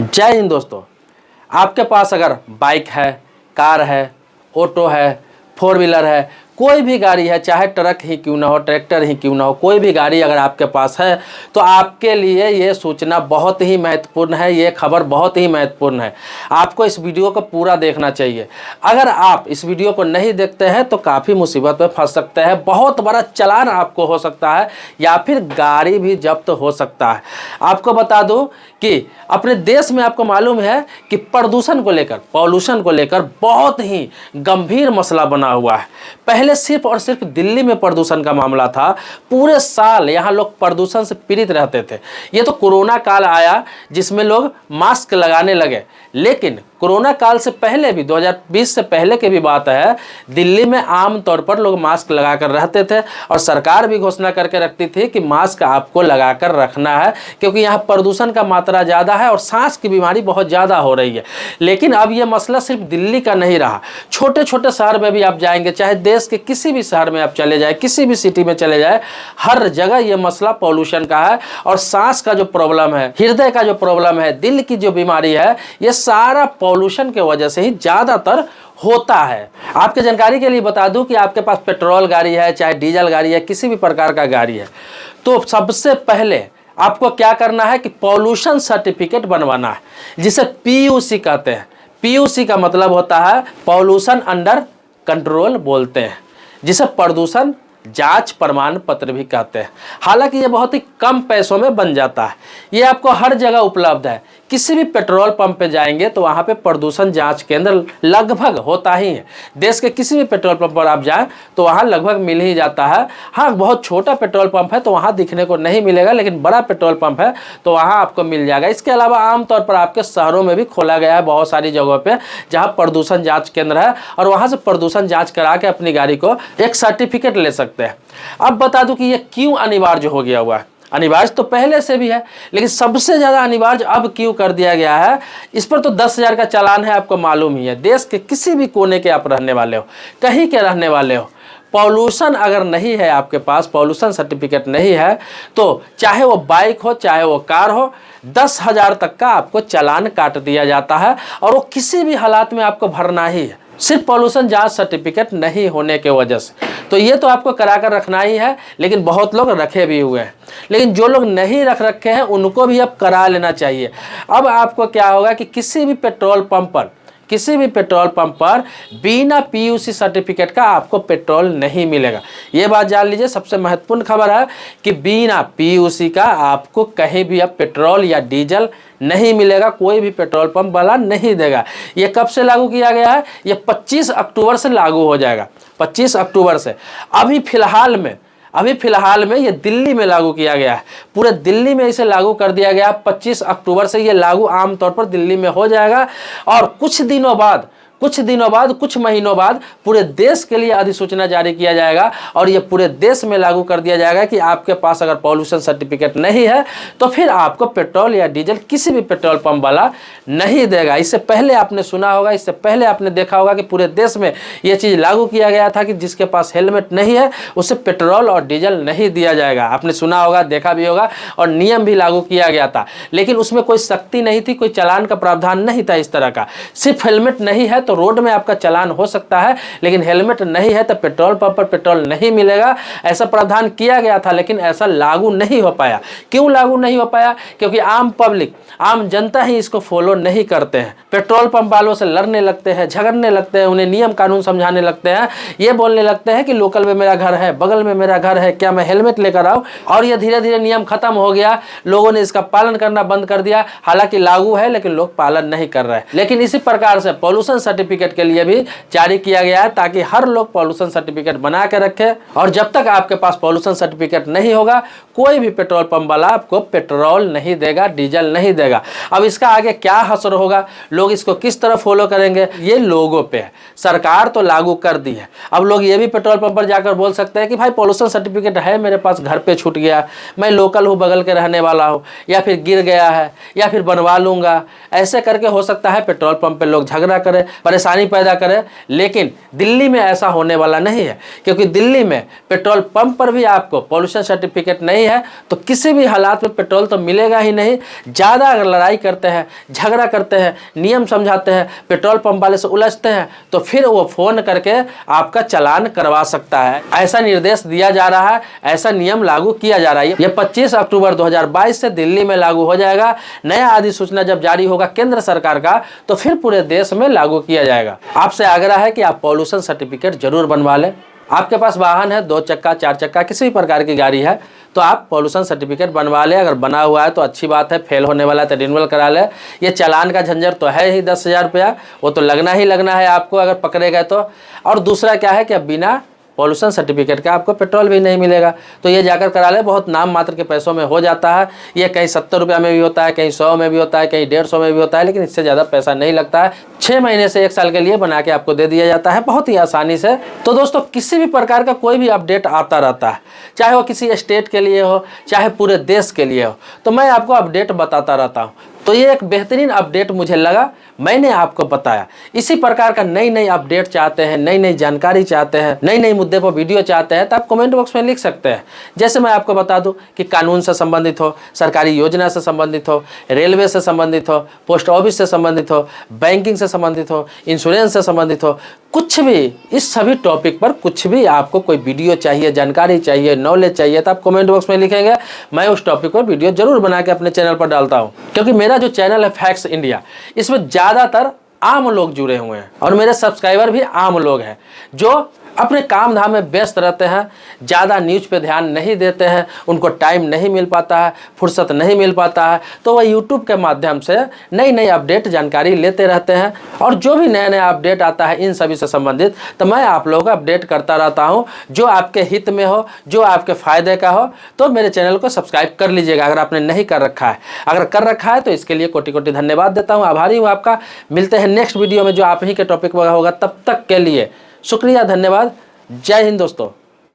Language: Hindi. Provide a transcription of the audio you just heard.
जय हिंद दोस्तों। आपके पास अगर बाइक है, कार है, ऑटो है, फोर व्हीलर है, कोई भी गाड़ी है, चाहे ट्रक ही क्यों ना हो, ट्रैक्टर ही क्यों ना हो, कोई भी गाड़ी अगर आपके पास है तो आपके लिए ये सूचना बहुत ही महत्वपूर्ण है। ये खबर बहुत ही महत्वपूर्ण है। आपको इस वीडियो को पूरा देखना चाहिए। अगर आप इस वीडियो को नहीं देखते हैं तो काफ़ी मुसीबत में फंस सकते हैं। बहुत बड़ा चालान आपको हो सकता है या फिर गाड़ी भी जब्त हो सकता है। आपको बता दूं कि अपने देश में आपको मालूम है कि प्रदूषण को लेकर, पॉल्यूशन को लेकर बहुत ही गंभीर मसला बना हुआ है। पहले सिर्फ और सिर्फ दिल्ली में प्रदूषण का मामला था। पूरे साल यहाँ लोग प्रदूषण से पीड़ित रहते थे। ये तो कोरोना काल आया जिसमें लोग मास्क लगाने लगे, लेकिन कोरोना काल से पहले भी 2020 से पहले की भी बात है, दिल्ली में आम तौर पर लोग मास्क लगाकर रहते थे और सरकार भी घोषणा करके रखती थी कि मास्क आपको लगाकर रखना है क्योंकि यहाँ प्रदूषण का मात्रा ज़्यादा है और सांस की बीमारी बहुत ज़्यादा हो रही है। लेकिन अब ये मसला सिर्फ दिल्ली का नहीं रहा। छोटे छोटे शहर में भी आप जाएंगे, चाहे देश के किसी भी शहर में आप चले जाए, किसी भी सिटी में चले जाए, हर जगह ये मसला पॉल्यूशन का है। और सांस का जो प्रॉब्लम है, हृदय का जो प्रॉब्लम है, दिल की जो बीमारी है, ये सारा पॉल्यूशन के वजह से ही ज़्यादातर होता है। आपके जानकारी के लिए बता दूं कि आपके पास पेट्रोल गाड़ी है, चाहे डीजल गाड़ी है, किसी भी प्रकार का गाड़ी है, तो सबसे पहले आपको क्या करना है कि पॉल्यूशन सर्टिफिकेट बनवाना है, जिसे पीयूसी कहते हैं। पीयूसी का मतलब होता है पॉल्यूशन अंडर कंट्रोल बोलते हैं, जिसे प्रदूषण जांच प्रमाण पत्र भी कहते हैं। हालांकि ये बहुत ही कम पैसों में बन जाता है। ये आपको हर जगह उपलब्ध है। किसी भी पेट्रोल पंप पे जाएंगे तो वहाँ पे प्रदूषण जांच केंद्र लगभग होता ही है। देश के किसी भी पेट्रोल पंप पर आप जाएं तो वहाँ लगभग मिल ही जाता है। हाँ, बहुत छोटा पेट्रोल पंप है तो वहाँ दिखने को नहीं मिलेगा, लेकिन बड़ा पेट्रोल पंप है तो वहाँ आपको मिल जाएगा। इसके अलावा आमतौर पर आपके शहरों में भी खोला गया है बहुत सारी जगहों पर जहाँ प्रदूषण जाँच केंद्र है, और वहाँ से प्रदूषण जाँच करा के अपनी गाड़ी को एक सर्टिफिकेट ले सकते हैं। अब बता दूं कि ये क्यों अनिवार्य हो गया हुआ है। अनिवार्य तो पहले से भी है, लेकिन सबसे ज़्यादा अनिवार्य अब क्यों कर दिया गया है। इस पर तो 10,000 का चालान है, आपको मालूम ही है। देश के किसी भी कोने के आप रहने वाले हो, कहीं के रहने वाले हो, पॉल्यूशन अगर नहीं है आपके पास, पॉल्यूशन सर्टिफिकेट नहीं है, तो चाहे वो बाइक हो चाहे वो कार हो, 10,000 तक का आपको चालान काट दिया जाता है। और वो किसी भी हालात में आपको भरना ही है, सिर्फ पॉल्यूशन जांच सर्टिफिकेट नहीं होने के वजह से। तो ये तो आपको करा कर रखना ही है, लेकिन बहुत लोग रखे भी हुए हैं। लेकिन जो लोग नहीं रख रखे हैं उनको भी अब करा लेना चाहिए। अब आपको क्या होगा कि किसी भी पेट्रोल पंप पर बिना पीयूसी सर्टिफिकेट का आपको पेट्रोल नहीं मिलेगा। ये बात जान लीजिए। सबसे महत्वपूर्ण खबर है कि बिना पीयूसी का आपको कहीं भी अब पेट्रोल या डीजल नहीं मिलेगा। कोई भी पेट्रोल पंप वाला नहीं देगा। ये कब से लागू किया गया है? ये 25 अक्टूबर से लागू हो जाएगा। 25 अक्टूबर से। अभी फिलहाल में ये दिल्ली में लागू किया गया है। पूरे दिल्ली में इसे लागू कर दिया गया। 25 अक्टूबर से ये लागू आमतौर पर दिल्ली में हो जाएगा और कुछ महीनों बाद पूरे देश के लिए अधिसूचना जारी किया जाएगा और ये पूरे देश में लागू कर दिया जाएगा कि आपके पास अगर पॉल्यूशन सर्टिफिकेट नहीं है तो फिर आपको पेट्रोल या डीजल किसी भी पेट्रोल पंप वाला नहीं देगा। इससे पहले आपने सुना होगा, इससे पहले आपने देखा होगा कि पूरे देश में ये चीज़ लागू किया गया था कि जिसके पास हेलमेट नहीं है उसे पेट्रोल और डीजल नहीं दिया जाएगा। आपने सुना होगा, देखा भी होगा, और नियम भी लागू किया गया था। लेकिन उसमें कोई सख्ती नहीं थी, कोई चालान का प्रावधान नहीं था इस तरह का। सिर्फ हेलमेट नहीं है तो रोड में आपका चालान हो सकता है, लेकिन हेलमेट नहीं है तो पेट्रोल पंप पर पेट्रोल नहीं मिलेगा। ऐसा प्रावधान किया गया था, लेकिन ऐसा लागू नहीं हो पाया। क्यों लागू नहीं हो पाया? क्योंकि आम जनता ही इसको फॉलो नहीं करते हैं। पेट्रोल पंप वालों से लड़ने लगते हैं, झगड़ने लगते हैं, उन्हें नियम कानून समझाने लगते हैं। ये बोलने लगते हैं कि लोकल में मेरा घर है, बगल में मेरा घर है, क्या मैं हेलमेट लेकर आऊँ? और ये धीरे धीरे नियम खत्म हो गया। लोगों ने इसका पालन करना बंद कर दिया। हालांकि लागू है लेकिन लोग पालन नहीं कर रहे। लेकिन इसी प्रकार से पॉल्यूशन सर्टिफिकेट के लिए भी जारी किया गया है ताकि हर लोग पॉल्यूशन सर्टिफिकेट बना के रखे। और जब तक आपके पास पॉल्यूशन सर्टिफिकेट नहीं होगा, कोई भी पेट्रोल पंप वाला आपको पेट्रोल नहीं देगा, डीजल नहीं देगा। अब इसका आगे क्या असर होगा, लोग इसको किस तरह फॉलो करेंगे, ये लोगों पे है। सरकार तो लागू कर दी है। अब लोग ये भी पेट्रोल पंप पर जाकर बोल सकते हैं कि भाई पॉल्यूशन सर्टिफिकेट है मेरे पास, घर पे छूट गया, मैं लोकल हूँ, बगल के रहने वाला हूँ, या फिर गिर गया है, या फिर बनवा लूंगा। ऐसे करके हो सकता है पेट्रोल पंप पे लोग झगड़ा करें। परेशानी पैदा करे। लेकिन दिल्ली में ऐसा होने वाला नहीं है, क्योंकि दिल्ली में पेट्रोल पंप पर भी आपको पॉल्यूशन सर्टिफिकेट नहीं है तो किसी भी हालात में पेट्रोल तो मिलेगा ही नहीं। ज़्यादा अगर लड़ाई करते हैं, झगड़ा करते हैं, नियम समझाते हैं, पेट्रोल पंप वाले से उलझते हैं तो फिर वो फ़ोन करके आपका चालान करवा सकता है। ऐसा निर्देश दिया जा रहा है, ऐसा नियम लागू किया जा रहा है। ये 25 अक्टूबर 2022 से दिल्ली में लागू हो जाएगा। नया अधिसूचना जब जारी होगा केंद्र सरकार का तो फिर पूरे देश में लागू किया जाएगा। आपसे आग्रह है कि आप पॉल्यूशन सर्टिफिकेट जरूर बनवा लें। आपके पास वाहन है, 2 चक्का 4 चक्का किसी भी प्रकार की गाड़ी है तो आप पॉल्यूशन सर्टिफिकेट बनवा लें। अगर बना हुआ है तो अच्छी बात है, फेल होने वाला है तो रिन्यूअल करा लें। ये चालान का झंझट तो है ही 10,000 रुपया, वो तो लगना ही लगना है आपको अगर पकड़े गए तो। और दूसरा क्या है कि अब बिना पॉल्यूशन सर्टिफिकेट का आपको पेट्रोल भी नहीं मिलेगा, तो ये जाकर करा ले। बहुत नाम मात्र के पैसों में हो जाता है। ये कहीं 70 रुपया में भी होता है, कहीं 100 में भी होता है, कहीं 150 में भी होता है, लेकिन इससे ज़्यादा पैसा नहीं लगता है। 6 महीने से 1 साल के लिए बना के आपको दे दिया जाता है बहुत ही आसानी से। तो दोस्तों, किसी भी प्रकार का कोई भी अपडेट आता रहता है, चाहे वो किसी स्टेट के लिए हो, चाहे पूरे देश के लिए हो, तो मैं आपको अपडेट बताता रहता हूँ। तो ये एक बेहतरीन अपडेट मुझे लगा, मैंने आपको बताया। इसी प्रकार का नई अपडेट चाहते हैं, नई जानकारी चाहते हैं, नई मुद्दे पर वीडियो चाहते हैं तो आप कमेंट बॉक्स में लिख सकते हैं। जैसे मैं आपको बता दूं कि कानून से संबंधित हो, सरकारी योजना से संबंधित हो, रेलवे से संबंधित हो, पोस्ट ऑफिस से संबंधित हो, बैंकिंग से संबंधित हो, इंश्योरेंस से संबंधित हो, कुछ भी, इस सभी टॉपिक पर कुछ भी आपको कोई वीडियो चाहिए, जानकारी चाहिए, नॉलेज चाहिए तो आप कमेंट बॉक्स में लिखेंगे। मैं उस टॉपिक पर वीडियो जरूर बना के अपने चैनल पर डालता हूँ, क्योंकि मेरा जो चैनल है फैक्ट्स इंडिया, इसमें ज़्यादातर आम लोग जुड़े हुए हैं और मेरे सब्सक्राइबर भी आम लोग हैं जो अपने काम धाम में व्यस्त रहते हैं, ज़्यादा न्यूज़ पे ध्यान नहीं देते हैं, उनको टाइम नहीं मिल पाता है, फुर्सत नहीं मिल पाता है, तो वह यूट्यूब के माध्यम से नई अपडेट जानकारी लेते रहते हैं। और जो भी नया अपडेट आता है इन सभी से संबंधित तो मैं आप लोगों को अपडेट करता रहता हूं, जो आपके हित में हो, जो आपके फ़ायदे का हो। तो मेरे चैनल को सब्सक्राइब कर लीजिएगा अगर आपने नहीं कर रखा है। अगर कर रखा है तो इसके लिए कोटि धन्यवाद देता हूँ, आभारी हूँ आपका। मिलते हैं नेक्स्ट वीडियो में जो आप ही के टॉपिक पर होगा। तब तक के लिए शुक्रिया, धन्यवाद, जय हिंद दोस्तों।